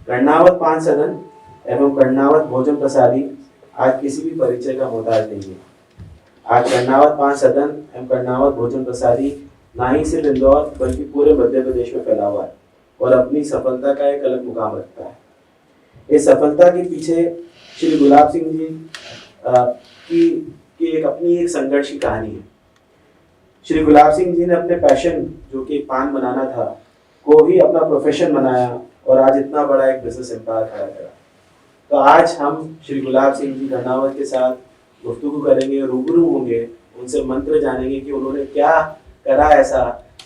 कर्णावत पान सदन एवं कर्णावत भोजन प्रसादी आज किसी भी परिचय का मोहताज नहीं है। आज कर्णावत पान सदन एवं कर्णावत भोजन प्रसादी ना ही सिर्फ इंदौर बल्कि पूरे मध्य प्रदेश में फैला हुआ है और अपनी सफलता का एक अलग मुकाम रखता है। इस सफलता के पीछे श्री गुलाब सिंह जी की एक अपनी एक संघर्ष की कहानी है। श्री गुलाब सिंह जी ने अपने पैशन जो कि पान बनाना था को ही अपना प्रोफेशन बनाया और आज इतना बड़ा एक बिजनेस एम्पायर खड़ा करा। तो आज हम श्री गुलाब सिंह जी कर्णावत के साथ गुफ्तगू करेंगे, रूबरू होंगे, उनसे मंत्र जानेंगे कि उन्होंने क्या करा ऐसा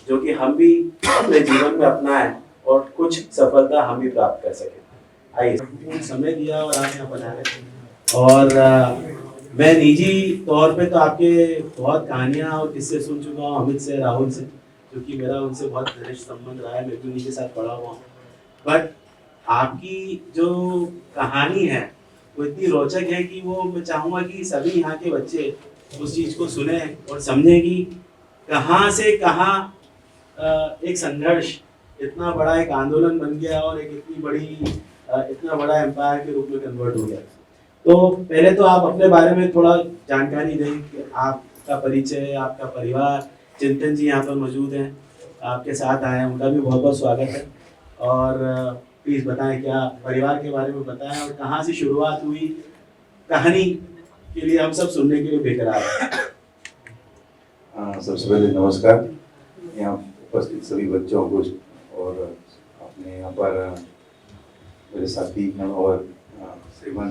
जो कि हम भी अपने जीवन में अपनाएं और कुछ सफलता हम भी प्राप्त कर सकें। आइए, समय दिया और आप यहाँ बनाए। और मैं निजी तौर पे तो आपके बहुत कहानियाँ और किस्से सुन चुका हूँ, अमित से, राहुल से, क्योंकि मेरा उनसे बहुत घनिष्ठ संबंध रहा है, मैं भी उन्हीं के साथ पढ़ा हुआ हूँ। बट आपकी जो कहानी है वो इतनी रोचक है कि वो मैं चाहूँगा कि सभी यहाँ के बच्चे उस चीज़ को सुने और समझें कि कहाँ से कहाँ एक संघर्ष इतना बड़ा एक आंदोलन बन गया और एक इतना बड़ा एम्पायर के रूप में कन्वर्ट हो गया। तो पहले तो आप अपने बारे में थोड़ा जानकारी दें कि आपका परिचय, आपका परिवार। चिंतन जी यहाँ पर मौजूद हैं, आपके साथ आए हैं, उनका भी बहुत बहुत स्वागत है। और प्लीज़ बताएं, क्या परिवार के बारे में बताएं और कहाँ से शुरुआत हुई कहानी के लिए हम सब सुनने के लिए बेकरार हैं। सबसे पहले नमस्कार यहाँ उपस्थित सभी बच्चों को और अपने यहाँ पर मेरे साथी और श्रीमान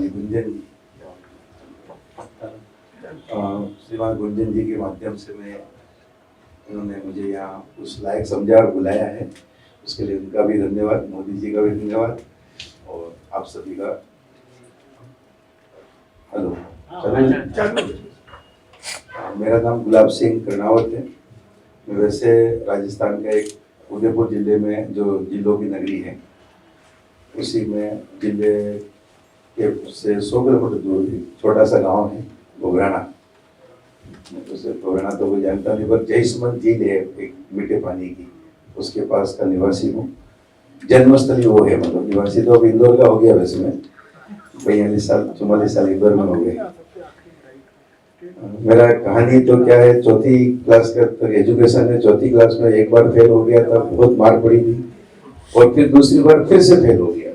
गुंजन जी के माध्यम से उन्होंने मुझे यहाँ उस लायक समझा और बुलाया है, उसके लिए उनका भी धन्यवाद, मोदी जी का भी धन्यवाद और आप सभी का हेलो। मेरा नाम गुलाब सिंह कर्णावत है। मैं वैसे राजस्थान का एक उदयपुर जिले में जो जिलों की नगरी है उसी में जिले के से 100 किलोमीटर दूर छोटा सा गांव है घोघराना। उसे घोघराना तो कोई जानता नहीं, पर जयसमंद झील है एक मीठे पानी की, उसके पास का निवासी हूँ। जन्मस्थली वो है, मतलब निवासी तो अब इंदौर का हो गया, वैसे में 44 साल इंदौर में हो गए। मेरा कहानी तो क्या है, चौथी क्लास का तक एजुकेशन है। चौथी क्लास में एक बार फेल हो गया था, बहुत मार पड़ी थी, और फिर दूसरी बार फिर से फेल हो गया।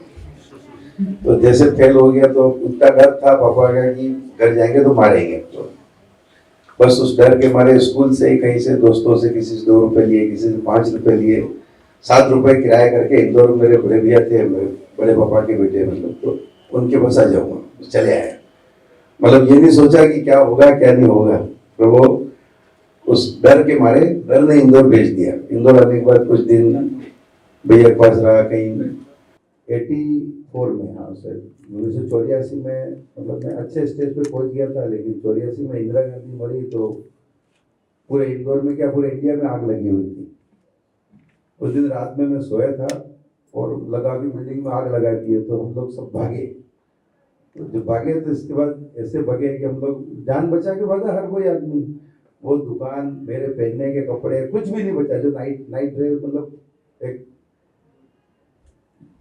तो जैसे फेल हो गया तो उतना डर था पापा का कि घर जाएंगे तो मारेंगे, तो बस उस डर के मारे स्कूल से ही कहीं से दोस्तों से किसी से 2 रुपए लिए, किसी से 5 रुपए लिए, 7 रुपए किराया करके इंदौर में मेरे बड़े भैया थे, मेरे बड़े पापा के बेटे, मतलब तो उनके पास आ जाऊंगा, चले आए। मतलब ये नहीं सोचा कि क्या होगा क्या नहीं होगा, तो वो उस डर के मारे डर ने इंदौर भेज दिया। इंदौर आने के बाद कुछ दिन भैया के पास रहा, कहीं 84 में, हाँ सर 1984 में, मतलब मैं अच्छे स्टेज पे पहुंच गया था। लेकिन 84 में इंदिरा गांधी मरी तो पूरे इंदौर में क्या पूरे इंडिया में आग लगी हुई थी। उस दिन रात में मैं सोया था और लगा कि बिल्डिंग में आग लगा दी है, तो हम लोग सब भागे। तो जब भागे तो इसके बाद ऐसे भागे कि हम लोग जान बचा के भागा हर कोई आदमी। वो दुकान, मेरे पहनने के कपड़े, कुछ भी नहीं बचा। जो नाइट ड्रेस, मतलब एक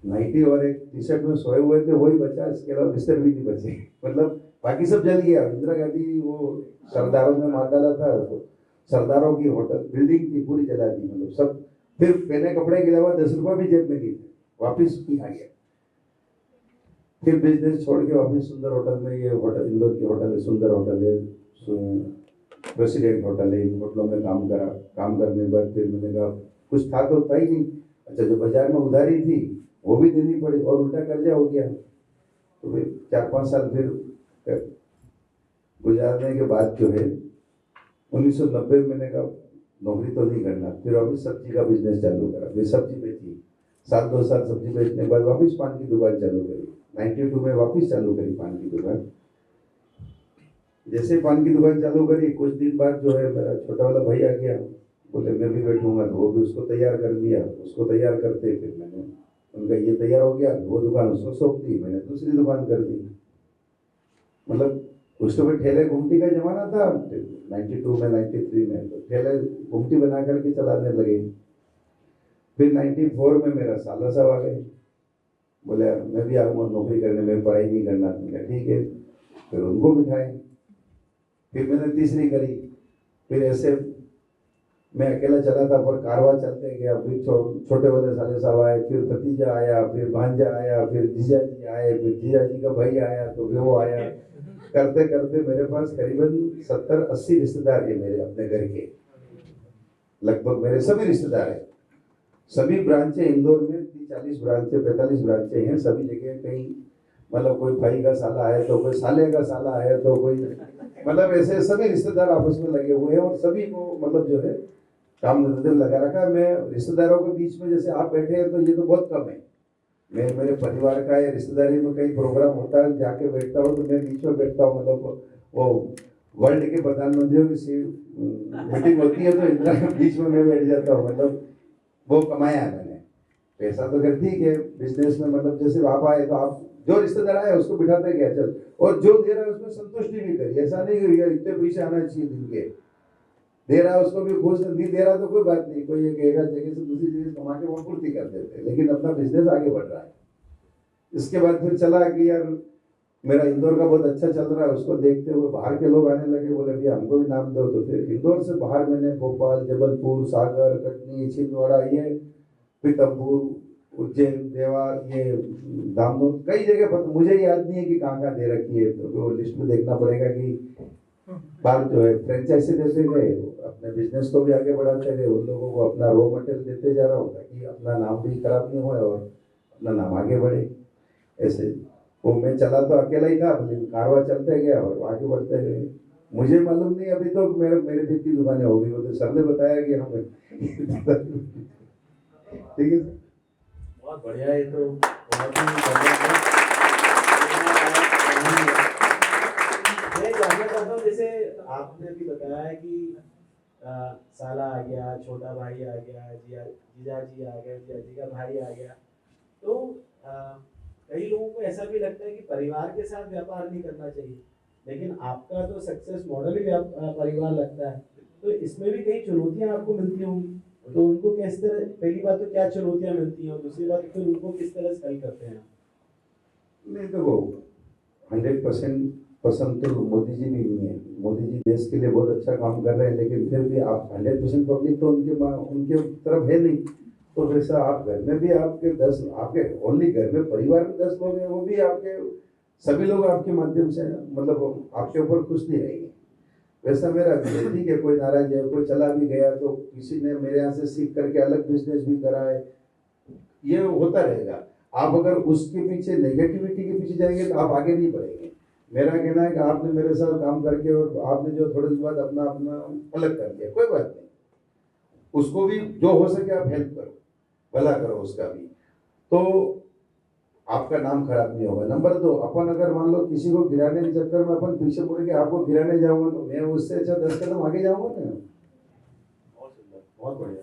नाइटी और एक टी शर्ट में सोए हुए थे वही बचा, इसके अलावा बिस्तर भी नहीं बचे। मतलब बाकी सब जल गया। इंदिरा गांधी वो सरदारों ने मार डाला था, तो सरदारों की होटल बिल्डिंग थी पूरी जला दी, मतलब सब। फिर पहने कपड़े के अलावा 10 रुपये भी जेब में नहीं थे, वापिस आ गया। फिर बिजनेस छोड़ के वापिस सुंदर होटल में, ये होटल इंदौर की होटल है, सुंदर होटल है, प्रेसिडेंट होटल है, इन होटलों में काम करा। काम करने के बाद फिर मैंने कहा कुछ था तो था ही नहीं। अच्छा, जो बाजार में उधारी थी वो भी देनी पड़ी और उल्टा कर्जा हो गया। तो फिर 4-5 साल फिर गुजारने के बाद जो है 1990 में मैंने कहा नौकरी तो नहीं करना। फिर वापिस सब्जी का बिजनेस चालू करा, फिर सब्जी बेची। 1-2 साल सब्जी बेचने के बाद वापिस पान की दुकान चालू करी। 92 में वापिस चालू करी पान की दुकान। जैसे पान की दुकान चालू करी, कुछ दिन बाद जो है मेरा छोटा वाला भाई आ गया, बोले मैं भी बैठूंगा, तो वो भी उसको तैयार कर लिया। उसको तैयार करते फिर मैंने उनका ये तैयार हो गया, वो दुकान उसको सौंप दी, मैंने दूसरी दुकान कर दी। मतलब उस समय ठेले घुमटी का जमाना था 92 में 93 में, तो ठेले घुमटी बना करके चलाने लगे। फिर 94 में मेरा साला साहब आ गए। बोले मैं भी आऊँगा नौकरी करने, मैं पढ़ाई नहीं करना। मैंने ठीक है, फिर उनको बिठाए, फिर मैंने तीसरी करी, फिर ऐसे मैं अकेला चला था पर कारवा चलते गया। फिर छोटे वाले साले साहब आए, फिर भतीजा आया, फिर भांजा आया, फिर जीजा जी आए, फिर जीजा जी का भाई आया, तो फिर वो आया। करते करते मेरे पास करीबन 70-80 रिश्तेदार हैं मेरे अपने घर के, लगभग मेरे सभी रिश्तेदार हैं। सभी ब्रांचें इंदौर में 40 ब्रांचें 45 ब्रांचें हैं, सभी जगह कहीं मतलब कोई भाई का साला है तो कोई साले का साला है तो कोई मतलब ऐसे सभी रिश्तेदार आपस में लगे हुए हैं और सभी को मतलब जो है काम धंधे में लगा रखा है। मैं रिश्तेदारों के बीच में जैसे आप बैठे हैं तो ये तो बहुत कम है। मैं मेरे परिवार का या रिश्तेदारी में कहीं प्रोग्राम होता है जाके बैठता हूँ तो मैं बीच में बैठता हूँ। मतलब वो वर्ल्ड के प्रधानमंत्रियों की मीटिंग होती है तो इतना बीच में मैं बैठ जाता हूँ। मतलब वो कमाया है मैंने पैसा तो खैर ठीक है बिजनेस में। मतलब जैसे आप आए तो आप जो रिश्तेदार आए उसको बिठाते गया चल, और जो दे रहा है उसमें संतुष्टि भी करी। ऐसा नहीं कि इतने पैसे आना चाहिए दिन के, दे रहा है उसको भी खुश, नहीं दे रहा तो कोई बात नहीं, कोई ये कहेगा जगह से दूसरी जगह कमा के वो पूर्ति कर देते हैं, लेकिन अपना बिजनेस आगे बढ़ रहा है। इसके बाद फिर चला कि यार मेरा इंदौर का बहुत अच्छा चल रहा है, उसको देखते हुए बाहर के लोग आने लगे, बोले भैया हमको भी नाम दो। तो फिर इंदौर से बाहर मैंने भोपाल, जबलपुर, सागर, कटनी, छिंदवाड़ा, ये पीतमपुर, उज्जैन, देवास, ये दामोद, कई जगह पर मुझे याद नहीं है कि कहाँ कहाँ दे रखी है, तो वो लिस्ट में देखना पड़ेगा कि बार जो है फ्रेंचाइजी देते गए, अपने बिजनेस को भी आगे बढ़ाते गए, उन लोगों को अपना रॉ मटेरियल देते जा रहा हूँ ताकि अपना नाम भी खराब नहीं हो और अपना नाम आगे बढ़े। ऐसे वो मैं चला तो अकेला ही था, लेकिन कारवा चलते गया और आगे बढ़ते गए। मुझे मालूम नहीं अभी तो मेरे जितनी दुकानें हो गई, वो तो सर ने बताया कि हमें ठीक है। बहुत बढ़िया है, तो बहुत ही बढ़िया मैं जानना चाहता हूँ, जैसे आपने भी बताया है कि साला आ गया, छोटा भाई आ गया, जीजा जी आ गए, जीजा जी का भाई आ गया, तो कई लोगों को ऐसा भी लगता है कि परिवार के साथ व्यापार नहीं करना चाहिए, लेकिन आपका तो सक्सेस मॉडल ही परिवार लगता है, तो इसमें भी कई चुनौतियां आपको मिलती होंगी, तो उनको किस तरह, पहली बात तो क्या चुनौतियां मिलती हैं और दूसरी बात फिर उनको किस तरह से हल करते हैं? नहीं देखो 100% पसंद तो मोदी जी भी नहीं है। मोदी जी देश के लिए बहुत अच्छा काम कर रहे हैं, लेकिन फिर भी आप 100% पब्लिक तो उनके तरफ है नहीं। तो वैसा आप घर में भी आपके 10 आपके ओनली घर में परिवार में 10 लोग हैं, वो भी आपके सभी लोग आपके माध्यम से मतलब आपके ऊपर खुश नहीं रहेंगे। वैसा मेरा भी है, ठीक है, कोई नाराज है, कोई चला भी गया तो किसी ने मेरे यहाँ से सीख करके अलग बिजनेस भी करा है, ये होता रहेगा। आप अगर उसके पीछे नेगेटिविटी के पीछे जाएंगे तो आप आगे नहीं बढ़ेंगे। मेरा कहना है कि आपने मेरे साथ काम करके और आपने जो थोड़े दिन बाद अपना अपना अलग कर दिया, कोई बात नहीं, उसको भी जो हो सके आप हेल्प करो, भला करो उसका भी, तो आपका नाम खराब नहीं होगा। नंबर 2, अपन अगर मान लो किसी को गिराने के चक्कर में अपन पीछे मुड़ के आपको गिराने जाऊंगा तो मैं उससे अच्छा 10 कदम आगे जाऊंगा ना। बहुत सुंदर, बहुत बढ़िया।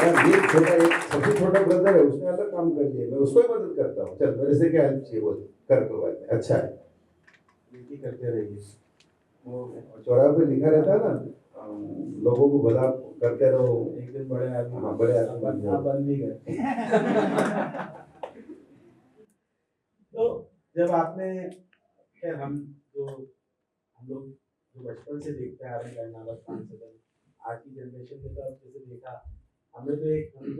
ये छोटा एक सबसे छोटा ब्रदर है, उसने अलग काम कर लिया, मैं उसको ही मदद करता हूँ, चल मेरे से क्या हेल्प चाहिए बोल, कर कोई बात नहीं, अच्छा है, ये करते रहिए। वो चौराहे पे लिखा रहता है ना, लोगों को भला करते रहो, एक दिन बड़े आदमी, हाँ बड़े आदमी आप बन भी गए। तो जब आपने, खैर हम लोग जो बचपन से देखते आ रहे हैं कर्नावत सांसद, आज की जनरेशन में तो अब जैसे देखा, हम तो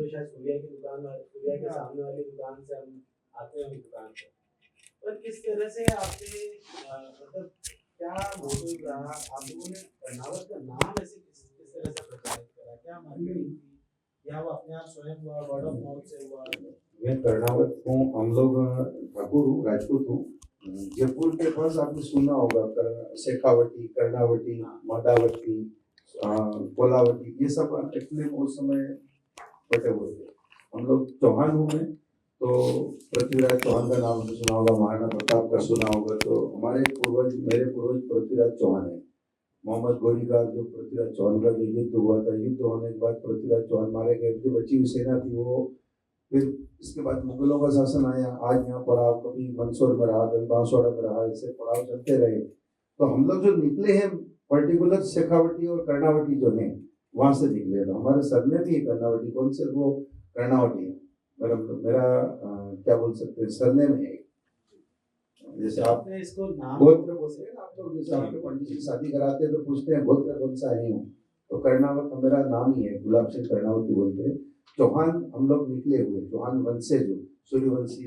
शायद सूर्या के सामने वाली दुकान से हम आते हैं दुकान पे, पर किस तरह से आपने मतलब क्या मोटिव रहा, आप लोगों ने कर्नावत का नाम ऐसे किस तरह से प्रचारित करा, क्या मार्केटिंग थी या वो अपने आप स्वयं हुआ, वर्ड ऑफ माउथ से हुआ? मैं कर्नावत हूँ, हम लोग ठाकुर हूँ, राजपूत हूँ। जयपुर के पास आपने सुना होगा शेखावटी, कर्णावटी, मादावती, कोलावटी, ये सब एक्चुअली उस समय बटे हुए थे। हम लोग चौहान हूँ मैं, तो पृथ्वीराज चौहान का नाम सुना होगा, महाराणा प्रताप का सुना होगा, तो हमारे पूर्वज, मेरे पूर्वज पृथ्वीराज चौहान है। मोहम्मद गोरी का जो पृथ्वीराज चौहान का जो युद्ध हुआ था, युद्ध होने के बाद पृथ्वीराज चौहान मारे गए, जो बची हुई सेना थी वो, फिर इसके बाद मुगलों का शासन आया, आज यहाँ पड़ाव कभी मंदसौर में रहा, कभी बांसवाड़ा में रहा, ऐसे पड़ाव चलते रहे। तो हम लोग जो निकले हैं पर्टिकुलर शेखावटी और कर्णावटी जो है वहां से निकले, तो हमारे सर में भी कर्णावटी, कौन से वो कर्णावटी है, मेरा क्या बोल सकते हैं, सरनेम है। जैसे आप आपने इसको नाम गोत्र बोलते हैं ना, आप लोग जैसे आपके पंडित जी शादी कराते हैं तो पूछते हैं गोत्र कौन सा है, हूँ तो कर्णावत मेरा नाम ही है, गुलाब सिंह कर्णावती बोलते हैं। चौहान हम लोग निकले हुए, चौहान वंश से, जो सूर्यवंशी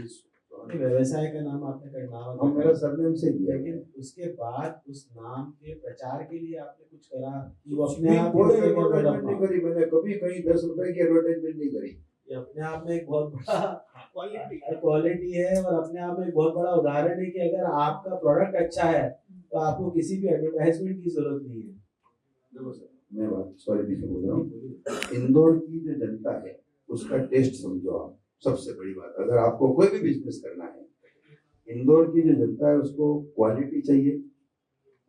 व्यवसाय का नाम आपने कर्णावत हम रखा मेरा है। सरनेम से दिया है। लेकिन उसके बाद उस नाम के प्रचार के लिए आपने कुछ करा कि वो कुछ अपने भी आप कोई ही होता है कि word of एडवर्टाइजमेंट नहीं mouth? करी मैंने, कभी कहीं 10 रुपए की एडवर्टाइजमेंट नहीं करी। ये अपने आप में एक बहुत बड़ा क्वालिटी है और अपने आप में एक बहुत बड़ा उदाहरण है कि अगर आपका प्रोडक्ट अच्छा है तो आपको किसी भी एडवर्टाइजमेंट की जरूरत नहीं है। देखो सर, मैं बात सॉरी पीछे बोल रहा हूँ। इंदौर की जो जनता है उसका टेस्ट समझो आप, सबसे बड़ी बात। अगर आपको कोई भी बिजनेस करना है, इंदौर की जो जनता है उसको क्वालिटी चाहिए,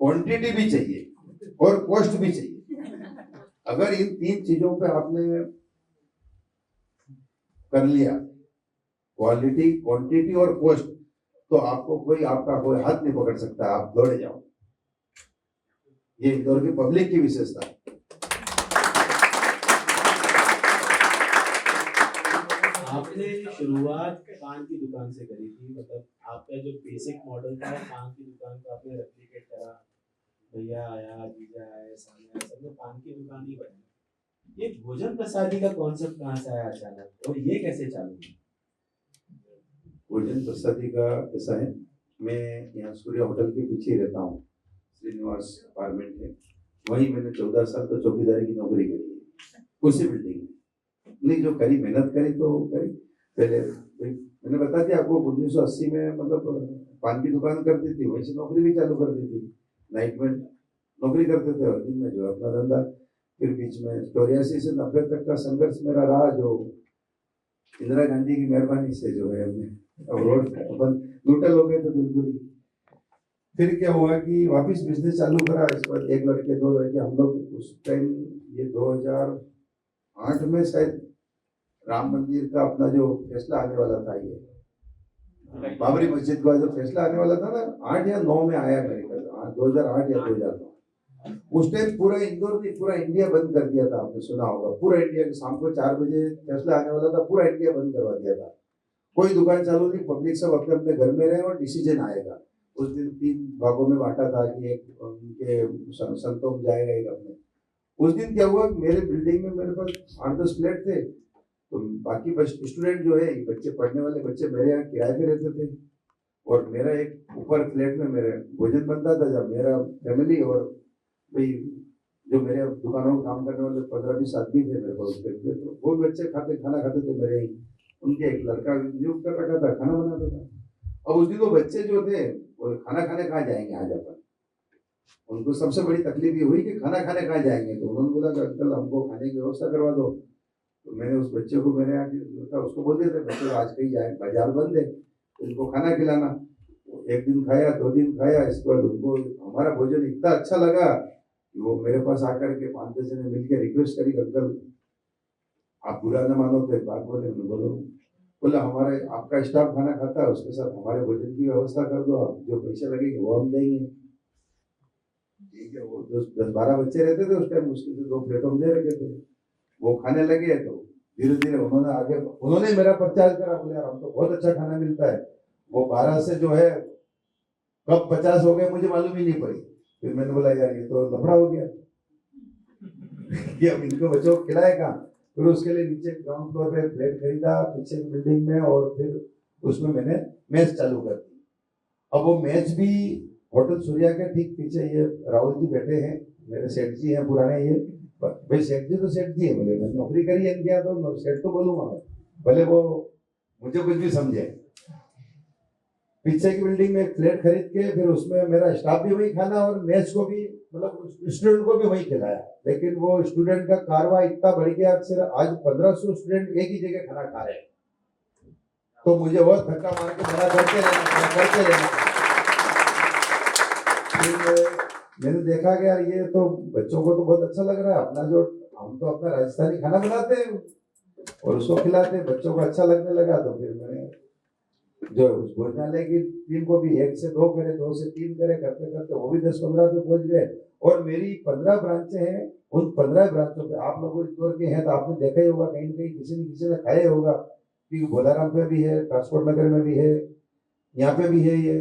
क्वांटिटी भी चाहिए और कॉस्ट भी चाहिए। अगर इन 3 चीजों पे आपने कर लिया, क्वालिटी, क्वांटिटी और कॉस्ट, तो आपको कोई आपका कोई हाथ नहीं पकड़ सकता, आप दौड़े जाओ। ये इंदौर की पब्लिक की विशेषता है। आपने शुरुआत पान की दुकान से करी थी, मतलब आपका जो बेसिक मॉडल था पान की दुकान को आपने रेप्लिकेट करा, भैया आया, जीजा आया, सामने आया, सबने पान की दुकान ही बनाई। ये भोजन प्रसादी का कॉन्सेप्ट कहाँ से आया अचानक और ये कैसे चालू हुआ? भोजन प्रसादी का ऐसा है, मैं यहाँ सूर्य होटल के पीछे ही रहता हूँ, श्रीनिवास अपार्टमेंट है, वहीं मैंने 14 साल तो चौकीदारी की नौकरी करी है, उसी बिल्डिंग में। नहीं जो करी, मेहनत करी तो करी। पहले मैंने बता दिया आपको, 1980 में मतलब पान की दुकान करती थी, वहीं से नौकरी भी चालू कर दी थी, नाइट में नौकरी करते थे और दिन में जो अपना धंधा। फिर बीच में 84 से 90 तक का संघर्ष मेरा रहा, जो इंदिरा गांधी की मेहरबानी से जो है हमने अब रोड अपन न्यूट्रल हो गए तो बिल्कुल ही। फिर क्या हुआ कि वापस बिजनेस चालू करा। इस पर 1 लड़के 2 लड़के हम लोग उस टाइम, ये 2008 में शायद राम मंदिर का अपना जो फैसला आने वाला था, ये बाबरी मस्जिद का जो फैसला आने वाला था ना, 8 या 9 में आया मेरे ख्याल, 2008 या 2009। उस टाइम पूरा इंदौर नहीं, पूरा इंडिया बंद कर दिया था, आपने सुना होगा। पूरा इंडिया, शाम को 4 बजे फैसला आने वाला था, पूरा इंडिया बंद करवा दिया था, कोई दुकान चालू नहीं, पब्लिक सब अपने अपने घर में रहे और डिसीजन आएगा। उस दिन 3 भागों में बांटा था कि एक उनके संतों में जाएगा, एक अपने। उस दिन क्या हुआ, मेरे बिल्डिंग में मेरे पास 8-10 फ्लैट थे, तो बाकी स्टूडेंट जो है, बच्चे पढ़ने वाले बच्चे मेरे यहाँ किराए पे रहते थे, और मेरा एक ऊपर फ्लैट में मेरे भोजन बनता था, जब मेरा फैमिली और भाई जो मेरे दुकानों में काम करने वाले 15-20 आदमी थे मेरे पास, तो वो बच्चे खाना खाते थे मेरे ही। उनके एक लड़का नियुक्त कर रखा था, खाना बनाता था। अब उस दिन वो बच्चे जो थे वो खाना खाने कहाँ जाएंगे आज अपन, उनको सबसे बड़ी तकलीफ ये हुई कि खाना खाने कहाँ जाएंगे। तो उन्होंने बोला कि अंकल हमको खाने की व्यवस्था करवा दो। तो मैंने उस बच्चे को, मेरे यहाँ था, उसको बोल दिया था बच्चे आज कहीं जाए, बाजार बंद है, तो उनको खाना खिलाना। एक दिन खाया, 2 दिन खाया, इसके बाद उनको हमारा भोजन इतना अच्छा लगा कि वो मेरे पास आकर के 5-10 जने मिलकर रिक्वेस्ट करी, अंकल आप बुरा न मानो तो एक बात बोले। बोलो। बोला हमारे आपका स्टाफ खाना खाता है, उसके साथ हमारे भोजन की व्यवस्था कर दो, आप जो पैसे लगेंगे वो हम देंगे। ठीक है, वो 10-12 बच्चे रहते थे उस टाइम, मुश्किल से 2 प्लेटों में दे रखे थे। वो खाने लगे तो धीरे धीरे उन्होंने मेरा प्रचार करा, बोले यार हम तो बहुत अच्छा खाना मिलता है। वो 12 से जो है कब 50 हो गए मुझे मालूम ही नहीं पड़ी। फिर मैंने बोला यार ये तो लफड़ा हो गया कि अब इनको बच्चों को खिलाए कहाँ। फिर उसके लिए नीचे ग्राउंड फ्लोर पे फ्लैट खरीदा पीछे की बिल्डिंग में, और फिर उसमें मैंने मैच चालू कर दी। अब वो मैच भी होटल सूर्या के ठीक पीछे, ये राहुल जी बैठे हैं, मेरे सेठ जी हैं पुराने। ये भाई सेठ जी तो सेठ जी है, बोले मैं नौकरी करी है इनके, तो सेठ तो बोलूंगा मैं, भले वो मुझे कुछ भी समझे। पीछे की बिल्डिंग में एक फ्लैट खरीद के फिर उसमें मेरा स्टाफ भी वही खाना, और मैच को भी मतलब स्टूडेंट को भी वही खिलाया। लेकिन वो स्टूडेंट का कारवा इतना बढ़ गया, सिर्फ आज 1500 स्टूडेंट एक ही जगह खाना खा रहे हैं। तो मुझे बहुत धक्का मार के बड़ा करते रहना। मैंने देखा कि यार ये तो बच्चों को तो बहुत अच्छा लग रहा है, अपना जो हम तो अपना राजस्थानी खाना बनाते हैं और उसको खिलाते हैं, बच्चों को अच्छा लगने लगा। तो फिर मैंने जो भोजनालय की टीम को भी 1 से 2 करे, 2 से 3 करे, करते करते वो भी 10-15 पे पहुंच गए। और मेरी 15 ब्रांचें हैं, उन 15 ब्रांचों पे आप लोगों इंदौर के हैं तो आपने देखा ही होगा, कहीं ना कहीं किसी न किसी ने खाया होगा। क्योंकि भोलाराम पे भी है, ट्रांसपोर्ट नगर में भी है, यहाँ पे भी है ये।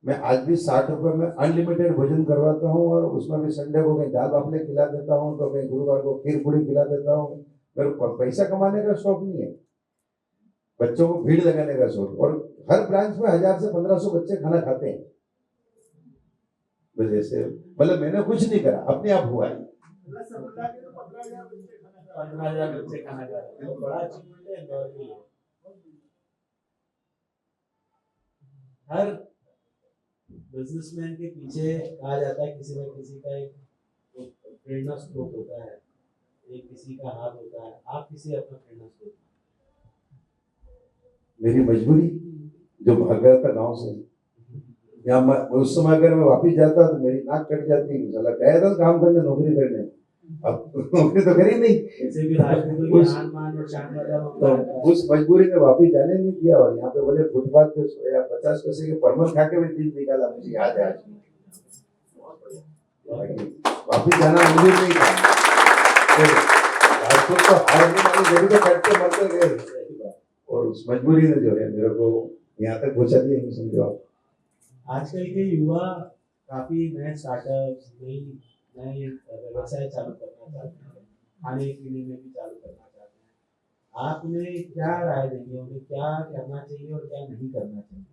मैं आज भी 60 रुपए में अनलिमिटेड भोजन करवाता हूँ, और उसमें भी संडे को कहीं दाल बाफले खिला देता हूँ, तो कहीं गुरुवार को खीर पूरी खिला देता हूँ। मेरे को पैसा कमाने का शौक नहीं है, बच्चों को भीड़ लगाने का शौक। और हर ब्रांच में 1000 से 1500 बच्चे खाना खाते हैं। वजह से मतलब मैंने कुछ नहीं करा, अपने आप हुआ है। 15,000 बच्चे खाना खा रहे हैं, बड़ा अचीवमेंट है इंदौर के लिए। हर बिजनेसमैन के पीछे कहा जाता है किसी न किसी का एक प्रेरणा स्रोत होता है, एक किसी का हाथ होता है। आप किसी अपना प्रेरणा स्रोत? मेरी मजबूरी, जो भाग गया था गाँव से, या उस समय अगर मैं वापिस जाता तो मेरी नाक कट जाती। साला गया था काम करने, नौकरी करने, अब नौकरी तो करी नहीं। ऐसे भी राजपूतों की आन बान और शान वाला होता है। तो उस मजबूरी ने वापिस जाने नहीं दिया, और यहाँ पे बोले फुटपाथ पे सोया, 50 पैसे के परमल खा के भी दिन निकाला, मुझे याद है आज। वापिस जाना मंजूर नहीं था, तो राजपूत तो हारने वाली जगह पे कट के मरते गए, और उस मजबूरी ने जो है मेरे को यहाँ तक पहुँचा दिया। समझो आप, आजकल के युवा काफी नए स्टार्टअप्स, नए व्यवसाय चालू करना चाहते हैं, खाने पीने में भी चालू करना चाहते हैं। आप उन्हें क्या राय देंगे, उन्हें क्या करना चाहिए और क्या नहीं करना चाहिए?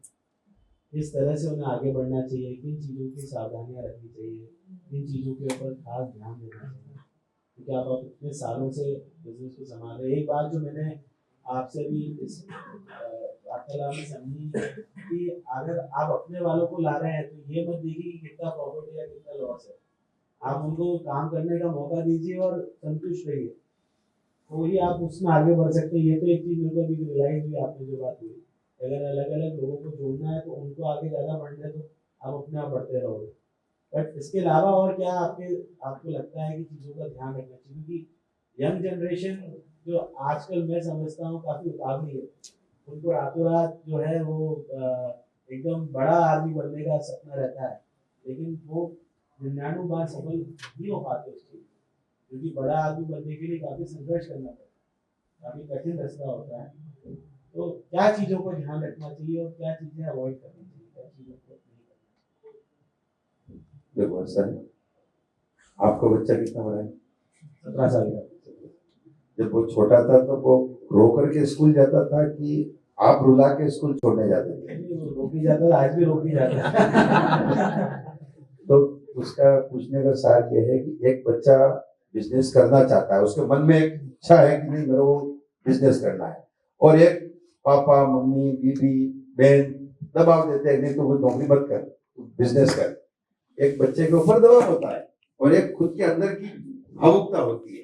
किस तरह से उन्हें आगे बढ़ना चाहिए, किन चीज़ों की सावधानियां रखनी चाहिए, किन चीज़ों के ऊपर खास ध्यान देना चाहिए? क्योंकि आप इतने सालों से बिजनेस को संभाल रहे हैं। एक बात जो मैंने आपसे भी इस वार्तालाप में समझी कि अगर आप अपने वालों को ला रहे हैं तो ये मत देखिए कि कितना प्रॉफिट है या कितना लॉस है। आप उनको काम करने का मौका दीजिए और संतुष्ट रहिए, तो ही आप उसमें आगे बढ़ सकते हैं। ये तो एक चीज़ मेरे को अभी रियलाइज हुई आपने जो बात हुई, अगर अलग अलग लोगों को जोड़ना है तो उनको आगे ज़्यादा बढ़ना है तो आप अपने आप बढ़ते रहोगे। बट इसके अलावा और क्या आपको लगता है कि चीज़ों का ध्यान रखना चाहिए? क्योंकि यंग जनरेशन जो आजकल मैं समझता हूँ काफ़ी उतावली है, उनको रातों रात जो है वो एकदम बड़ा आदमी बनने का सपना रहता है, लेकिन वो 99 बार सफल नहीं हो पाते उस चीज़, क्योंकि बड़ा आदमी बनने के लिए काफ़ी संघर्ष करना पड़ता है, काफ़ी कठिन रास्ता होता है। तो क्या चीज़ों को ध्यान रखना चाहिए और क्या चीज़ें अवॉइड करनी चाहिए, क्या चीज़ों को नहीं करना चाहिए? देखो सर, आपका बच्चा कितना बड़ा है? 17 साल का। जब वो छोटा था तो वो रो करके स्कूल जाता था कि आप रुला के स्कूल छोड़ने जाते थे? रोकी जाता था, आज भी रोकी जाता है। तो उसका पूछने का सार ये है कि एक बच्चा बिजनेस करना चाहता है, उसके मन में एक इच्छा है कि नहीं मेरे को बिजनेस करना है, और एक पापा मम्मी बीबी बहन दबाव देते हैं नहीं तो वो नौकरी मत कर, बिजनेस कर। एक बच्चे के ऊपर दबाव होता है और एक खुद के अंदर की भावुकता होती है।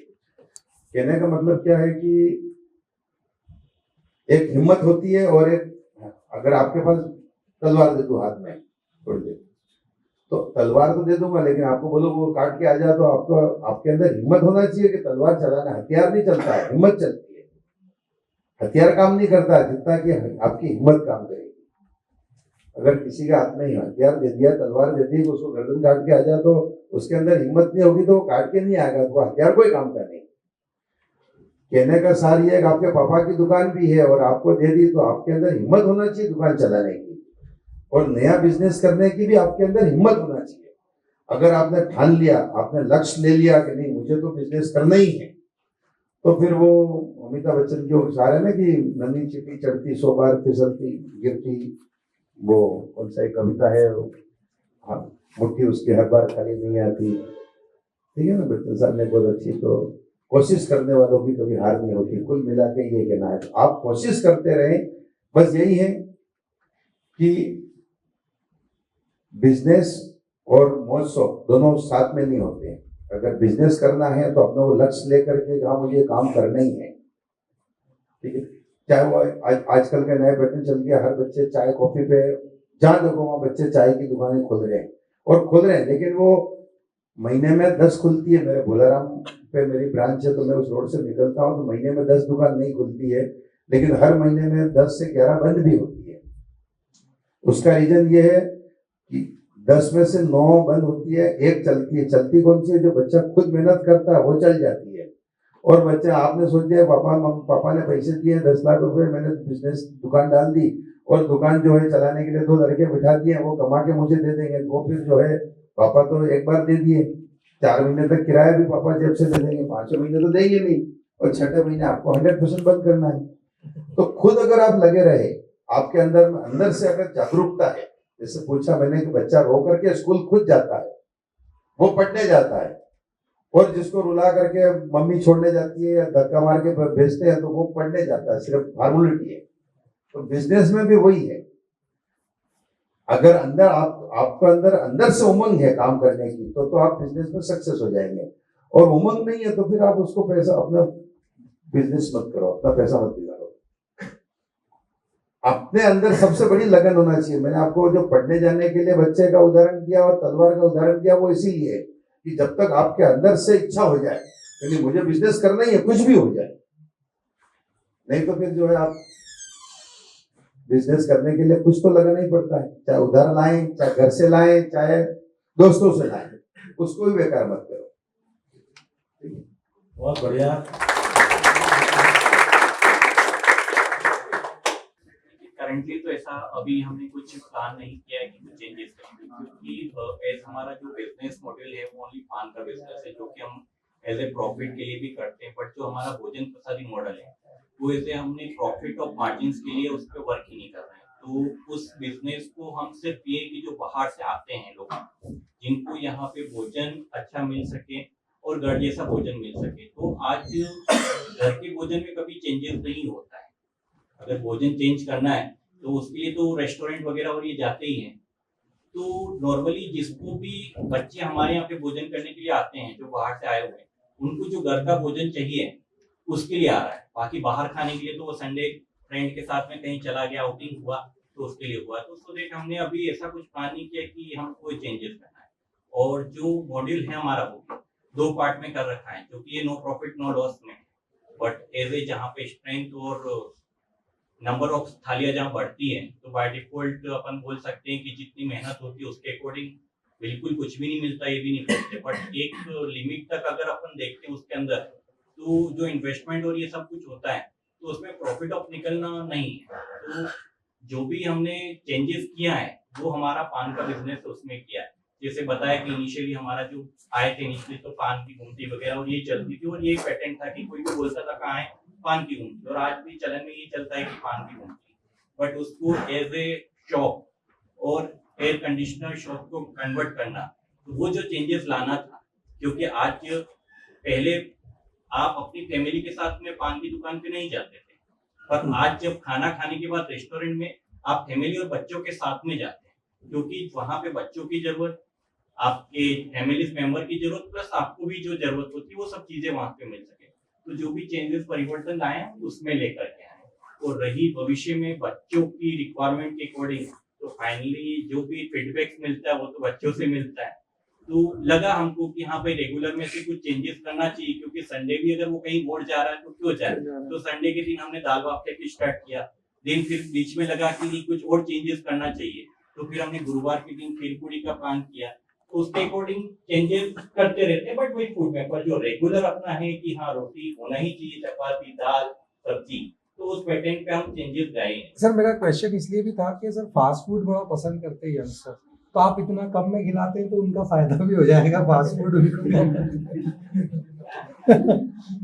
कहने का मतलब क्या है कि एक हिम्मत होती है, और एक, अगर आपके पास तलवार दे दो हाथ में थोड़ी देर, तो तलवार तो दे दूंगा, लेकिन आपको बोलो वो काट के आ जाए, तो आपको आपके अंदर हिम्मत होना चाहिए कि तलवार चलाना, हथियार नहीं चलता है, हिम्मत चलती है। हथियार काम नहीं करता है जितना कि आपकी हिम्मत काम करेगी। अगर किसी के हाथ में हथियार दे दिया, तलवार दे दी, उसको गर्दन काट के आ जाए, तो उसके अंदर हिम्मत नहीं होगी, तो वो काट के नहीं आएगा, तो हथियार कोई काम का नहीं। कहने का सार ये है कि आपके पापा की दुकान भी है और आपको दे दी, तो आपके अंदर हिम्मत होना चाहिए दुकान चलाने की, और नया बिजनेस करने की भी आपके अंदर हिम्मत होना चाहिए। अगर आपने ठान लिया, आपने लक्ष्य ले लिया कि नहीं मुझे तो बिजनेस करना ही है, तो फिर वो अमिताभ बच्चन की वो सारे ना कि नन्ही चिट्टी चढ़ती 100 बार फिसलती गिरती, वो कौन सा एक कविता है, हाँ, मुट्ठी उसकी हर बार खाली नहीं आती। ठीक है ना, बच्चन साहब ने बहुत अच्छी, तो कोशिश करने वालों की कभी हार नहीं होती, कुल मिला के ये कहना है। तो आप कोशिश करते रहें, बस यही है कि बिजनेस और मौज शौक दोनों साथ में नहीं होते हैं। अगर बिजनेस करना है तो अपने वो लक्ष्य लेकर के हाँ मुझे काम करना ही है, ठीक है। चाहे वो आजकल के नए पैटर्न चल गया, हर बच्चे चाय कॉफी पे, जहाँ देखो वहाँ बच्चे चाय की दुकानें खोल रहे हैं, लेकिन वो महीने में 10 खुलती है। मेरे भोलाराम पे मेरी ब्रांच है, तो मैं उस रोड से निकलता हूँ तो महीने में 10 दुकान नहीं खुलती है, लेकिन हर महीने में 10 से 11 बंद भी होती है। उसका रीजन ये है कि 10 में से 9 बंद होती है, एक चलती है। चलती कौन सी है? जो बच्चा खुद मेहनत करता है वो चल जाती है, और बच्चे आपने सोच दिया पापा ने पैसे दिए 10 लाख रुपए, मैंने बिजनेस दुकान डाल दी और दुकान जो है चलाने के लिए 2 लड़के बिठा दिए, वो कमा के मुझे दे देंगे, वो फिर जो है पापा तो एक बार दे दिए, 4 महीने तक किराया भी पापा जेब से दे देंगे, 5वें महीने तो देंगे नहीं, और 6ठे महीने आपको 100% बंद करना है। तो खुद अगर आप लगे रहे, आपके अंदर से अगर जागरूकता है, जैसे पूछा मैंने कि बच्चा रो करके स्कूल खुद जाता है, वो पढ़ने जाता है, और जिसको रुला करके मम्मी छोड़ने जाती है या धक्का मार के भेजते हैं तो वो पढ़ने जाता है, सिर्फ फॉर्मेलिटी है। तो बिजनेस में भी वही है, अगर अंदर आपको अंदर से उमंग है काम करने की, तो आप बिजनेस में सक्सेस हो जाएंगे, और उमंग नहीं है तो फिर आप उसको पैसा, अपना बिजनेस मत करो, अपना पैसा मत बिगाड़ो। अपने अंदर सबसे बड़ी लगन होना चाहिए। मैंने आपको जो पढ़ने जाने के लिए बच्चे का उदाहरण दिया और तलवार का उदाहरण दिया, वो इसीलिए कि जब तक आपके अंदर से इच्छा हो जाए कि मुझे बिजनेस करना ही है, कुछ भी हो जाए, नहीं तो फिर जो है आप बिजनेस करने के लिए कुछ तो लगाना ही पड़ता है, चाहे उधार लाएं, चाहे घर से लाएं, चाहे दोस्तों से लाएं, उसको भी बेकार मत करो। बहुत बढ़िया। करंटली तो ऐसा अभी हमने कुछ प्लान नहीं किया है कि कुछ चेंजेस करेंगे, क्योंकि एज हमारा जो बिजनेस मॉडल है वो ओनली पान का बिजनेस है, जो कि हम एज ए प्रॉफिट के लिए भी करते हैं। बट जो हमारा भोजन प्रसादी मॉडल है वो ऐसे हमने प्रॉफिट और मार्जिन के लिए उस पर वर्क ही नहीं कर रहे हैं। तो उस बिजनेस को हम सिर्फ ये कि जो बाहर से आते हैं लोग, जिनको यहाँ पे भोजन अच्छा मिल सके और घर जैसा भोजन मिल सके, तो आज घर के भोजन में कभी चेंजेस नहीं होता है। अगर भोजन चेंज करना है तो उसके लिए तो रेस्टोरेंट वगैरह और ये जाते ही हैं। तो नॉर्मली जिसको भी बच्चे हमारे यहाँ पे भोजन करने के लिए आते हैं, जो बाहर से आए हुए हैं, उनको जो घर का भोजन चाहिए उसके लिए आ रहा है। बाकी बाहर खाने के लिए तो वो संडे फ्रेंड के साथ में कहीं चला गया, आउटिंग हुआ तो उसके लिए हुआ। तो उसको देख हमने अभी ऐसा कुछ प्लान नहीं किया कि हम कोई चेंजेस करना है। और जो मॉड्यूल है हमारा वो 2 पार्ट में कर रखा है, क्योंकि ये नो प्रॉफिट नो लॉस में, बट एज ए जहाँ पे स्ट्रेंथ और नंबर ऑफ थालियां जहाँ बढ़ती है तो बाय डिफॉल्ट अपन बोल सकते हैं कि जितनी मेहनत होती है उसके अकॉर्डिंग बिल्कुल कुछ भी नहीं मिलता, ये भी नहीं बोलते। बट एक लिमिट तक अगर अपन देखते हैं उसके अंदर, तो जो इन्वेस्टमेंट और ये सब कुछ होता है तो उसमें प्रॉफिट ऑफ निकलना नहीं है। तो जो भी हमने चेंजेस किया है वो हमारा पान का बिजनेस उसमें किया है। जैसे बताया कि इनिशियली हमारा जो आए थे इनिशियली तो पान की घूमती वगैरह और ये चलती थी, और ये पैटर्न था कि कोई भी बोलता था कहाँ है पान की घूमती, और आज भी चलन में ये चलता है कि पान की घूमती। बट उसको एज ए शॉप और एयर कंडीशनर शॉप को कन्वर्ट करना, तो वो जो चेंजेस लाना था, क्योंकि आज पहले आप अपनी फैमिली के साथ में पान की दुकान पे नहीं जाते थे, पर आज जब खाना खाने के बाद रेस्टोरेंट में आप फैमिली और बच्चों के साथ में जाते हैं, क्योंकि वहां पे बच्चों की जरूरत, आपके फैमिली मेंबर की जरूरत, प्लस आपको भी जो जरूरत होती है वो सब चीजें वहां पे मिल सके। तो जो भी चेंजेस परिवर्तन लाए हैं उसमें लेकर के आए। और रही भविष्य में बच्चों की रिक्वायरमेंट के अकॉर्डिंग, तो फाइनली जो भी फीडबैक मिलता है वो तो बच्चों से मिलता है। तो लगा हमको कि हाँ भाई रेगुलर में से कुछ चेंजेस करना चाहिए, क्योंकि संडे भी अगर वो कहीं बोर्ड जा रहा है तो क्यों जाए। तो संडे के दिन हमने दाल बाफले की स्टार्ट किया, दिन फिर बीच में लगा कि कुछ और चेंजेस करना चाहिए, तो फिर हमने गुरुवार के दिन खीर पूरी का प्लान किया। तो उसके अकॉर्डिंग चेंजेस करते रहते हैं, बट वही फूड में पर जो रेगुलर अपना है कि हाँ रोटी होना ही चाहिए, चपाती दाल सब्जी, तो उस पैटर्न पे हम चेंजेस लाए हैं। सर मेरा क्वेश्चन इसलिए भी था कि सर फास्ट फूड बड़ा पसंद करते हैं यंगस्टर, तो आप इतना कम में खिलाते हैं तो उनका फायदा भी हो जाएगा, फास्ट फूड उनको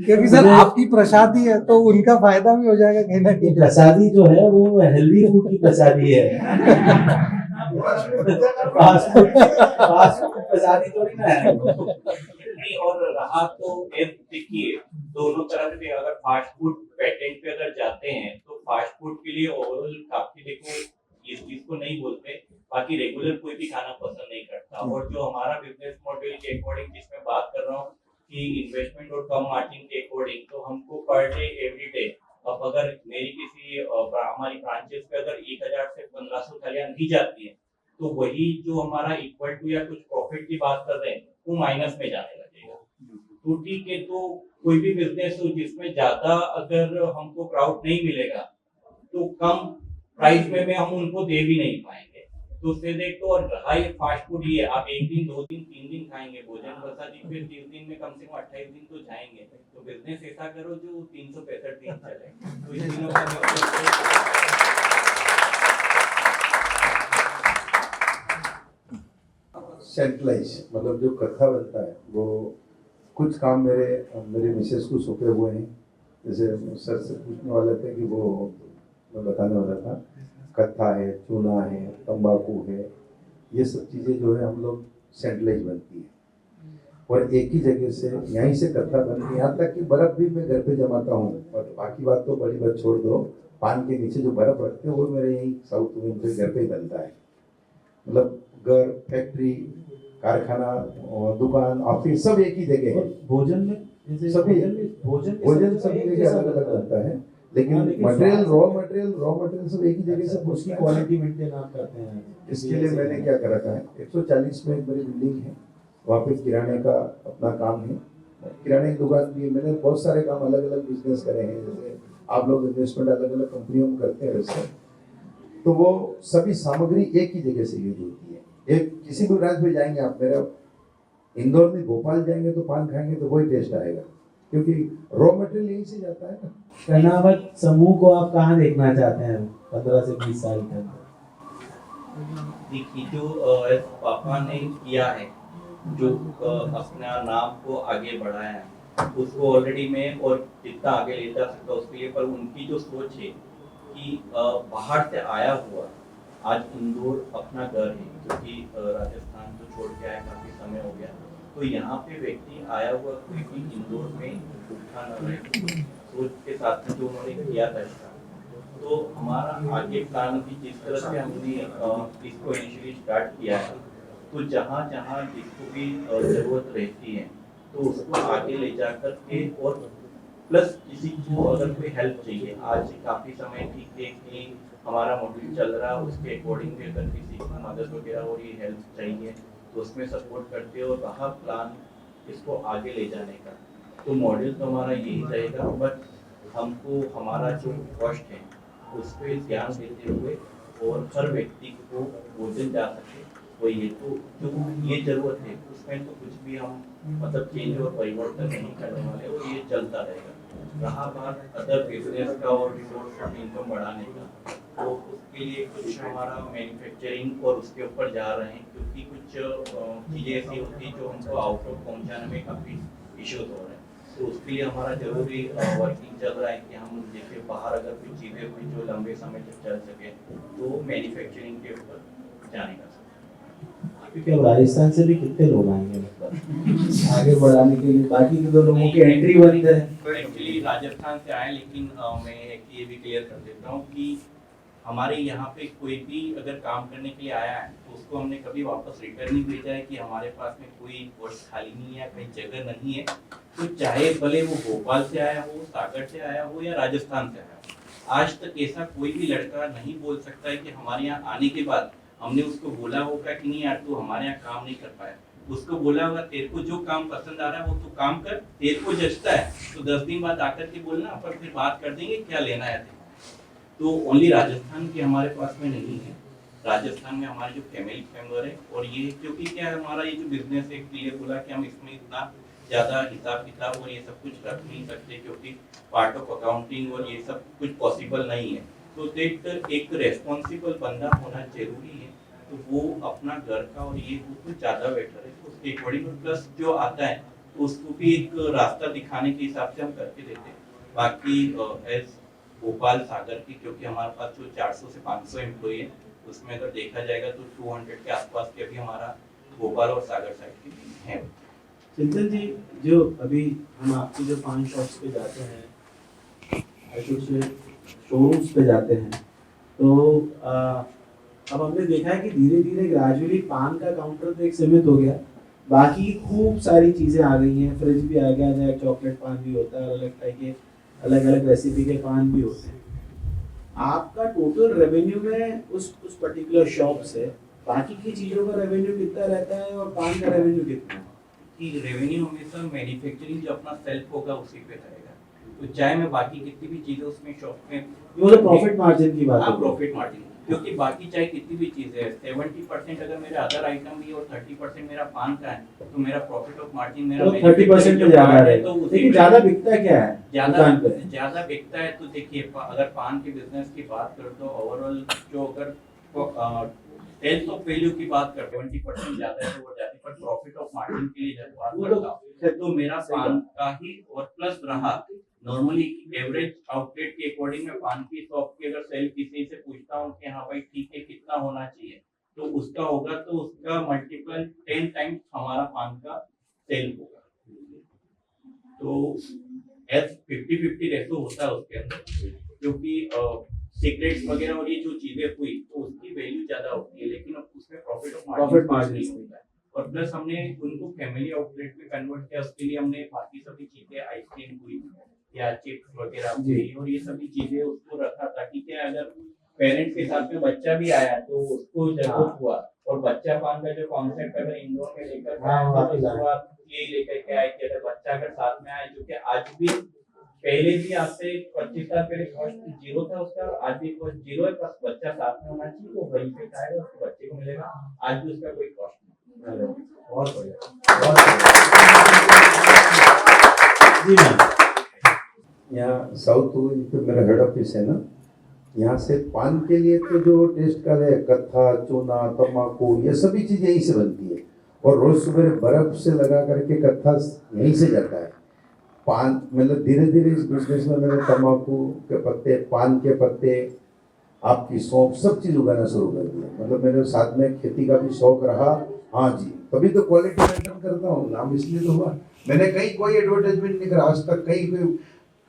क्योंकि सर आपकी प्रसादी है तो उनका फायदा भी हो जाएगा कहीं ना कहीं। प्रसादी जो है वो हेल्दी फूड की प्रसादी है। फास्ट फूड प्रसादी थोड़ी ना है। और रहा तो देखिए दोनों तरह से, अगर फास्ट फूड पेटेंट पे अगर जाते हैं तो फास्ट फूड के लिए ओवरऑल काफी, देखो इस चीज को नहीं बोलते, बाकी रेगुलर कोई भी खाना पसंद नहीं करता। और जो हमारा बिजनेस मॉडल के अकॉर्डिंग जिसमें बात कर रहा हूँ कि इन्वेस्टमेंट और कम मार्जिन के अकॉर्डिंग, तो हमको पर डे एवरी डे, अब अगर मेरी किसी हमारी ब्रांचेस पे अगर 1000 से 1500 थालियां नहीं जाती है, तो वही जो हमारा इक्वल टू या कुछ प्रॉफिट की बात कर रहे हैं वो माइनस में जाने लगेगा। तो ठीक है, तो कोई भी बिजनेस हो जिसमें ज्यादा अगर हमको क्राउड नहीं मिलेगा तो कम प्राइस में हम उनको दे भी नहीं पाएंगे। तो उससे देख तो और रहा ये फास्ट फूड, ये आप एक दिन 2 दिन 3 दिन खाएंगे भोजन प्रसादी, फिर 30 दिन में कम से कम 28 दिन तो जाएंगे। तो बिजनेस ऐसा करो जो 365 दिन चले, तो इन दिनों का सेंट्रलाइज मतलब जो कथा बनता है वो कुछ काम मेरे मिसेस को सौंपे हुए हैं। जैसे सर से पूछने वाले थे कि वो मैं बताने वाला था, कथा है, चूना है, तंबाकू है, ये सब चीज़ें जो है हम लोग सेंट्रलाइज बनती है और एक ही जगह से यहीं से कथा बनती है। यहाँ तक कि बर्फ़ भी मैं घर पे जमाता हूँ, और बाकी बात तो बड़ी बात छोड़ दो, पान के नीचे जो बर्फ़ रखते हैं वो मेरे यहीं साउथ में पे घर पे ही बनता है। मतलब घर, फैक्ट्री, कारखाना, दुकान, ऑफिस सब एक ही जगह है। भोजन में जैसे सभी भोजन सभी एक जगह जैसा अलग अलग बनता है, हाँ, लेकिन लेकिन मटेरियल स्वाद- रॉ मटेरियल सब एक ही जगह से उसकी पहुंचता है। क्वालिटी मेंटेन आप करते हैं। इसके लिए मैंने क्या कर रखा है, 140 में एक बड़ी बिल्डिंग है, वहाँ पे किराने का अपना काम है, किराने की दुकान भी है। मैंने बहुत सारे काम अलग अलग बिजनेस करे हैं, जैसे आप लोग इन्वेस्टमेंट अलग अलग कंपनियों में करते हैं वैसे, तो वो सभी सामग्री एक ही जगह से यूज होती है। एक किसी भी ब्रांच में जाएंगे आप, मेरा इंदौर में भोपाल जाएंगे तो पान खाएंगे तो वही टेस्ट आएगा, क्योंकि रॉ मटेरियल यहीं से जाता है ना। कर्णावत समूह को आप कहाँ देखना चाहते हैं 15 से 20 साल के अंदर? देखिए जो पापा ने किया है, जो अपना नाम को आगे बढ़ाया है, उसको ऑलरेडी मैं और जितना आगे ले जा सकता उसके लिए, पर उनकी जो सोच है कि बाहर से आया हुआ आज इंदौर अपना घर है, क्योंकि राजस्थान तो छोड़ के आया काफी समय हो गया, तो यहाँ पे व्यक्ति आया हुआ कोई भी इंदौर में भूखा न रहे, सोच के साथ में जो उन्होंने किया था इसका। तो हमारा आगे प्लान भी जिस तरह से हमने इसको इनिशियली स्टार्ट किया है, तो जहाँ जहाँ जिसको भी जरूरत रहती है तो उसको आगे ले जा कर के, और प्लस किसी को अगर कोई हेल्प चाहिए, आज काफ़ी समय ठीक है कि हमारा मॉड्यूल चल रहा है, उसके अकॉर्डिंग भी अगर किसी को मदद वगैरह और ये हेल्प चाहिए तो उसमें सपोर्ट करते हो, रहा प्लान इसको आगे ले जाने का, तो मॉडल तो हमारा यही रहेगा। बट हमको हमारा जो कॉस्ट है उस पर ध्यान देते हुए और हर व्यक्ति को भोजन जा सके, वो ये तो जो ये जरूरत है उसमें तो कुछ भी हम मतलब चेंज और परिवर्तन नहीं करने वाले, और ये चलता रहेगा। रहा बात अदर बिजनेस का और सोर्स ऑफ इनकम बढ़ाने का, तो उसके लिए कुछ हमारा मैन्युफैक्चरिंग और उसके ऊपर जा रहे हैं, क्योंकि कुछ चीज़ें ऐसी होती हैं जो हमको आउटपुट पहुंचाने में काफ़ी इश्यूज हो रहे हैं, तो उसके लिए हमारा जरूरी वर्किंग चल रहा है कि हम देखिए बाहर अगर कुछ चीज़ें हुई जो लंबे समय तक चल सके तो मैन्युफैक्चरिंग के ऊपर जाने का। क्योंकि अब राजस्थान से भी कितने लोग आएंगे मतलब आगे बढ़ाने के लिए, बाकी के दो लोगों की एंट्री बंद है। एक्चुअली राजस्थान से आए, लेकिन मैं ये भी क्लियर कर देता हूँ कि हमारे यहाँ पे कोई भी अगर काम करने के लिए आया है तो उसको हमने कभी वापस रिटर्न नहीं भेजा है कि हमारे पास में कोई पोस्ट खाली नहीं है, कहीं जगह नहीं है। तो चाहे भले वो भोपाल से आया हो, सागर से आया हो या राजस्थान से आया हो, आज तक ऐसा कोई भी लड़का नहीं बोल सकता है कि हमारे यहाँ आने के बाद हमने उसको बोला होगा कि नहीं यार तू हमारे यहाँ काम नहीं कर पाया, उसको बोला होगा तेरे को जो काम पसंद आ रहा है वो तू काम कर, तेरे को जचता है तो 10 दिन बाद आकर के बोलना, अपन फिर बात कर देंगे क्या लेना है। तो ओनली राजस्थान के हमारे पास में नहीं है, राजस्थान में हमारे जो फैमिली मेंबर है, और ये क्योंकि क्या है हमारा ये जो बिजनेस है क्लियर बोला कि हम इसमें इतना ज़्यादा हिसाब किताब और ये सब कुछ रख नहीं सकते, क्योंकि पार्ट ऑफ अकाउंटिंग और ये सब कुछ पॉसिबल नहीं है। तो एक रेस्पॉन्सिबल बंदा होना जरूरी है, तो वो अपना घर का और ये कुछ ज़्यादा बेटर है, तो उसके अकॉर्डिंग प्लस जो आता है तो उसको भी एक रास्ता दिखाने के हिसाब से हम करके देते हैं। बाकी एज भोपाल सागर की, क्योंकि हमारे पास जो 400 से 500 एम्प्लॉई है उसमें अगर देखा जाएगा तो 200 के आसपास के अभी हमारा भोपाल और सागर साइड के हैं। चिंतन जी, जो अभी हम आपकी जो 5 शॉप्स पे जाते हैं, शोरूम्स पे जाते हैं, तो अब हमने देखा है कि धीरे धीरे ग्रेजुअली पान का काउंटर तो एक सीमित हो गया, बाकी खूब सारी चीज़ें आ गई हैं, फ्रिज भी आ गया है, चॉकलेट पान भी होता है, अलग टाइप के अलग अलग रेसिपी के पान भी होते हैं। आपका टोटल रेवेन्यू में उस पर्टिकुलर शॉप से बाकी की चीज़ों का रेवेन्यू कितना रहता है और पान का रेवेन्यू कितना है? कि रेवेन्यू हमेशा मैन्युफैक्चरिंग जो अपना सेल्फ होगा उसी पे रहेगा, तो चाहे मैं बाकी कितनी भी चीज़ें उसमें शॉप में वो तो प्रॉफिट मार्जिन की बात हाँ है। प्रॉफिट मार्जिन, क्योंकि बाकी चाहे कितनी भी चीजें है 70% अगर मेरे अदर आइटम भी और 30% मेरा पान का है तो मेरा प्रॉफिट ऑफ मार्जिन मेरा तो 30% में ज्यादा है, तो लेकिन ज्यादा बिकता क्या है दुकान पे? ज्यादा बिकता है तो देखिए अगर पान के बिजनेस की बात कर तो ओवरऑल जो अगर सेल्स ऑफ वैल्यू की बात करते हैं 20% ज्यादा है तो वो जाती पर प्रॉफिट ऑफ मार्जिन के लिए जब बात करता हूँ तो मेरा पान का ही और प्लस रहा नॉर्मली एवरेज आउटलेट के अकॉर्डिंग में पान की शॉप की अगर सेल किसी से पूछता हूँ कि हाँ भाई ठीक है कितना होना चाहिए तो उसका होगा तो उसका मल्टीपल 10 टाइम्स हमारा पान का सेल होगा तो एज 50-50 रेशो होता है उसके अंदर क्योंकि सीक्रेट्स वगैरह और ये जो चीजें हुई तो उसकी वैल्यू ज्यादा होती है लेकिन अब उसमें प्रॉफिट मार्जिन नहीं होता है और प्लस हमने उनको फैमिली आउटलेट में कन्वर्ट किया उसके लिए हमने बाकी सभी चीजें आइसक्रीम हुई या चिप्स वगैरह हुई और ये सभी चीजें उसको रखा ताकि क्या अगर पेरेंट्स के साथ में बच्चा भी आया तो उसको जरूरत हुआ और बच्चा पान का जो कॉन्सेप्ट अगर इंडोर में लेकर यही लेकर के आए कि अगर बच्चा अगर साथ में आए क्योंकि आज भी पहले भी आज से 25 साल पहले कॉस्ट जीरो था उसका और आज भी कॉस्ट जीरो है बस बच्चा साथ में होना चाहिए वो वहीं पे खाएगा उसके बच्चे को मिलेगा आज भी उसका कोई कॉस्ट नहीं बहुत बढ़िया जी मैम। यहाँ साउथ पे मेरा हेड ऑफिस है ना, यहाँ से पान के लिए तो जो टेस्ट कर है कत्था, चूना, तम्बाकू ये सभी चीज़ यहीं से बनती है और रोज सुबह बर्फ से लगा करके कत्था यहीं से जाता है। पान मतलब धीरे धीरे इस बिजनेस में मैंने तम्बाकू के पत्ते, पान के पत्ते, आपकी सौंफ सब चीज़ उगाना शुरू कर दिया। मतलब मेरे साथ में खेती का भी शौक रहा। हाँ जी, तभी तो क्वालिटी मेंटेन करता हूँ, नाम इसलिए तो हुआ। मैंने कहीं कोई एडवर्टाइजमेंट नहीं करा आज तक, कहीं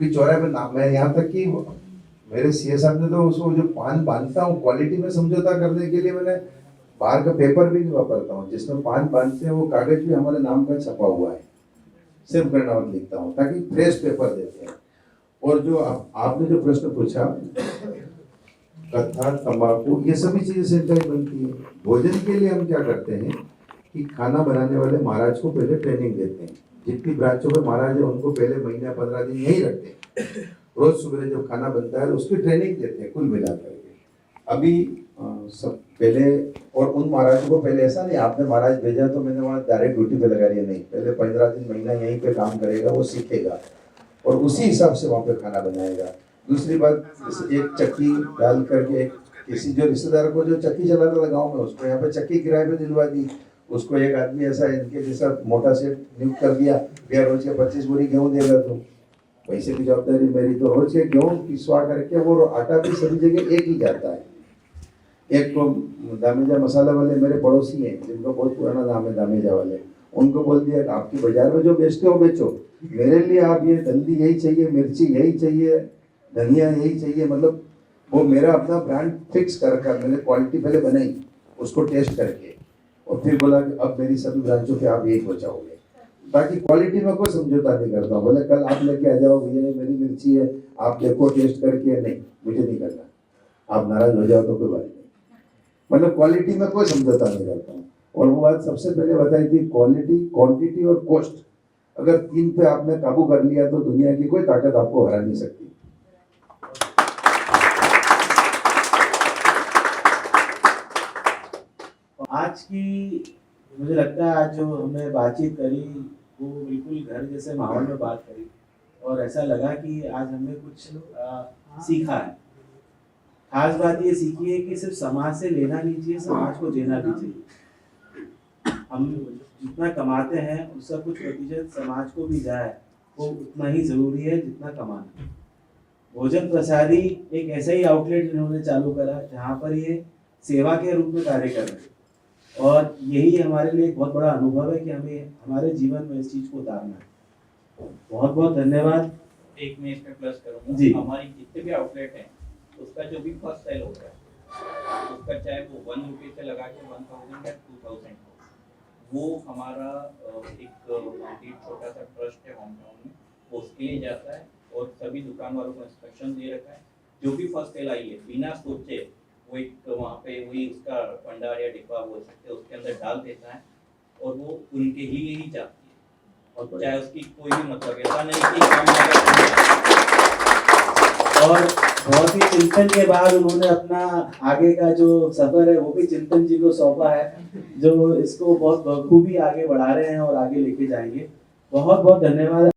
कोई चौराहे पे नाम, मैं यहाँ तक कि मेरे सीए साहब ने तो उसको जो पान बांधता हूँ क्वालिटी में समझौता करने के लिए मैंने बाहर का पेपर भी नहीं वापरता हूँ, जिसमें पान बांधते हैं वो कागज भी हमारे नाम का छपा हुआ है, सिर्फ कर्नावत लिखता हूँ ताकि फ्रेश पेपर देते हैं। और जो आपने जो प्रश्न पूछा कत्था, तंबाकू ये सभी चीजें सेंटाइज बनती है। भोजन के लिए हम क्या करते हैं कि खाना बनाने वाले महाराज को पहले ट्रेनिंग देते हैं। जितनी ब्रांचों में महाराज है उनको पहले महीना 15 दिन यही रखते हैं। रोज सुबह जब खाना बनता है उसकी ट्रेनिंग देते हैं कुल मिला करके। अभी सब पहले और उन महाराजों को पहले ऐसा नहीं आपने महाराज भेजा तो मैंने वहाँ डायरेक्ट ड्यूटी पे लगा दिया, नहीं, पहले 15 दिन महीना यहीं पे काम करेगा, वो सीखेगा और उसी हिसाब से वहाँ पे खाना बनाएगा। दूसरी बात, जैसे एक चक्की डाल करके किसी जो रिश्तेदार को जो चक्की चलाता था गाँव में उसको यहाँ पे चक्की किराए पे दिलवा दी, उसको एक आदमी ऐसा इनके जैसा मोटा सेठ नियुक्त कर दिया, भैया रोज के 25 बोरी गेहूँ देगा, तो पैसे की जवाबदारी मेरी, तो रोज के गेहूँ पिसवा करके वो आटा भी सभी जगह एक ही जाता है। एक तो दामेजा मसाला वाले मेरे पड़ोसी हैं जिनका बहुत पुराना नाम है दामेजा वाले, उनको बोल दिया आपकी बाजार में जो बेचते हो बेचो, मेरे लिए आप ये हल्दी यही चाहिए, मिर्ची यही चाहिए, धनिया यही चाहिए, मतलब वो मेरा अपना ब्रांड फिक्स कर मैंने क्वालिटी पहले बनाई उसको टेस्ट करके और फिर बोला कि अब मेरी सभी ब्रांचों पे आप यही पहुँचाओगे। बाकी क्वालिटी में कोई समझौता नहीं करता, बोले कल आप लेके आ जाओ भैया मेरी मिर्ची है आप देखो टेस्ट करके, नहीं मुझे नहीं करना, आप नाराज हो जाओ तो कोई बात नहीं, मतलब क्वालिटी में कोई समझौता नहीं करता हूँ। और वो बात सबसे पहले बताई थी, क्वालिटी, क्वांटिटी और कॉस्ट, अगर 3 पे आपने काबू कर लिया तो दुनिया की कोई ताकत आपको हरा नहीं सकती। आज की मुझे लगता है आज जो हमने बातचीत करी वो बिल्कुल घर जैसे माहौल में बात करी और ऐसा लगा कि आज हमने कुछ सीखा है। खास बात ये सीखी है कि सिर्फ समाज से लेना नहीं चाहिए, समाज को देना भी चाहिए। हम जितना कमाते हैं उसका कुछ प्रतिशत समाज को भी जाए वो उतना ही जरूरी है जितना कमाना। भोजन प्रसादी एक ऐसा ही आउटलेट इन्होंने चालू करा जहाँ पर ये सेवा के रूप में कार्य कर रहे हैं और यही हमारे लिए एक बहुत बड़ा अनुभव है कि हमें हमारे जीवन में इस चीज़ को उतारना है। बहुत बहुत धन्यवाद। एक मैं इसमें प्लस करूँगा जी। हमारी जितने भी आउटलेट हैं उसका जो भी फर्स्ट सेल होता है उसका चाहे वो 1 रुपये से लगा के 1000 या 2000 हो, वो हमारा एक छोटा सा ट्रस्ट है होम टाउन में, वो उसके लिए जाता है और सभी दुकान वालों को इंस्ट्रक्शन दे रखा है जो भी फर्स्ट सेल आई है बिना सोचे वो एक वहाँ पे वही उसका भंडार या डिब्बा बोल सकते हैं उसके अंदर डाल देता है और वो उनके ही लिए ही जाती है और चाहे उसकी कोई भी मतलब ऐसा नहीं कि कम और बहुत ही चिंतन के बाद उन्होंने अपना आगे का जो सफर है वो भी चिंतन जी को सौंपा है, जो इसको बहुत बखूबी आगे बढ़ा रहे हैं और आगे लेके जाएंगे। बहुत बहुत धन्यवाद।